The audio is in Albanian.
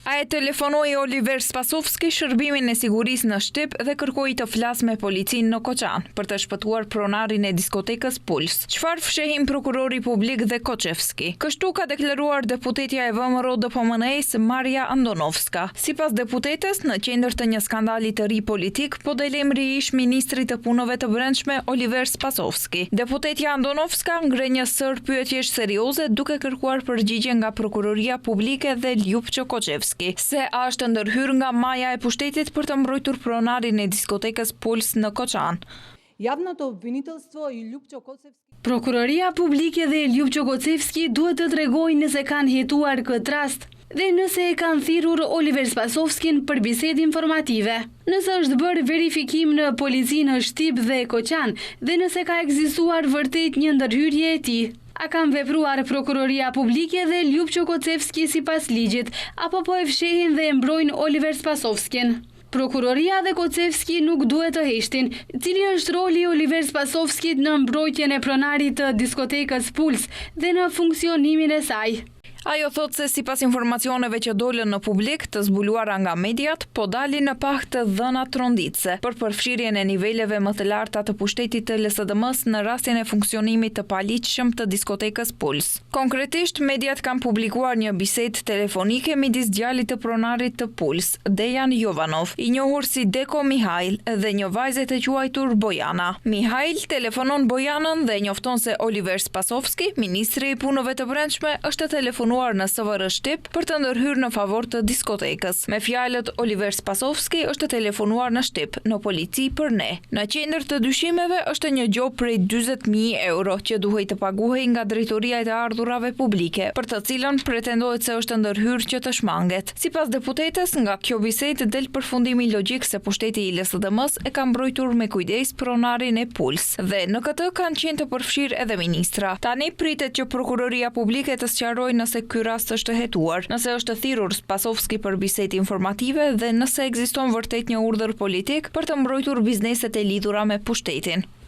A e telefonoi Oliver Spasovski shërbimin e sigurisë në Shtyp dhe kërkoi të flasë me policinë në Koçan për të shpëtuar pronarin e diskotekës Puls. Çfarë fshehin prokurori publik dhe Koçevski? Kështu ka deklaruar deputetja e VMRO DPMNE-s Maria Andonovska. Sipas deputetes, në qendër të një skandali të ri politik, po del emri i ish ministrit të punëve të brendshme Oliver Spasovski. Deputetja Andonovska ngre një sër pyetjesh serioze duke kërkuar përgjigje nga prokuroria publike dhe Ljupço Koçevski se a është ndërhyr nga maja e pushtetit për të mbrojtur pronarin e diskotekës Puls në Koçan. Javното обвинителство и Ljupço Koçevski. Prokuroria publike dhe Ljupço Koçevski duhet të tregojnë nëse kanë hetuar këtë rast dhe nëse e kanë thirrur Oliver Spasovskin për bisedë informative. Nëse është bërë verifikim në policinë në Shtyp dhe Koçan dhe nëse ka ekzistuar vërtet një ndërhyrje e tij. A kanë vepruar prokuroria publike dhe Ljupço Koçevski sipas ligjit, apo po e fshehin dhe e mbrojnë Oliver Spasovskin? Prokuroria dhe Koçevski nuk duhet të heshtin. Cili është roli i Oliver Spasovskit në mbrojtjen e pronarit të diskotekës Puls dhe në funksionimin e saj? Ajo thot se sipas informacioneve që dolën në publik të zbuluara nga mediat, po dalin në pak të dhëna tronditëse për përfshirjen e niveleve më të larta të pushtetit të LSDM-s në rastin e funksionimit të paligjshëm të diskotekës Puls. Konkretisht, mediat kanë publikuar një bisedë telefonike midis djalit të pronarit të Puls, Dejan Jovanov, i njohur si Deko Mihail, dhe një vajze të quajtur Bojana. Mihail telefonon Bojanën dhe njofton se Oliver Spasovski, ministri i punëve të brendshme, është telefonuar në SVR Shtyp për të ndërhyrë në favor të diskotekës. Me fjalët, Oliver Spasovski është telefonuar në Shtyp, në polici për ne. Në qendër të dyshimeve është një gjop prej 40.000 euro që duhej të paguhej nga drejtoria e të ardhurave publike, për të cilën pretendohet se është ndërhyrë që të shmanget. Sipas deputetes, nga kjo bisedë del përfundimi logjik se pushteti i LSDM-s e ka mbrojtur me kujdes pronarin e Puls dhe në këtë kanë qenë të përfshirë edhe ministra. Tani pritet që prokuroria publike të sqarojë nëse ky rast është hetuar, nëse është thirrur Spasovski për bisedë informative dhe nëse ekziston vërtet një urdhër politik për të mbrojtur bizneset e lidhura me pushtetin.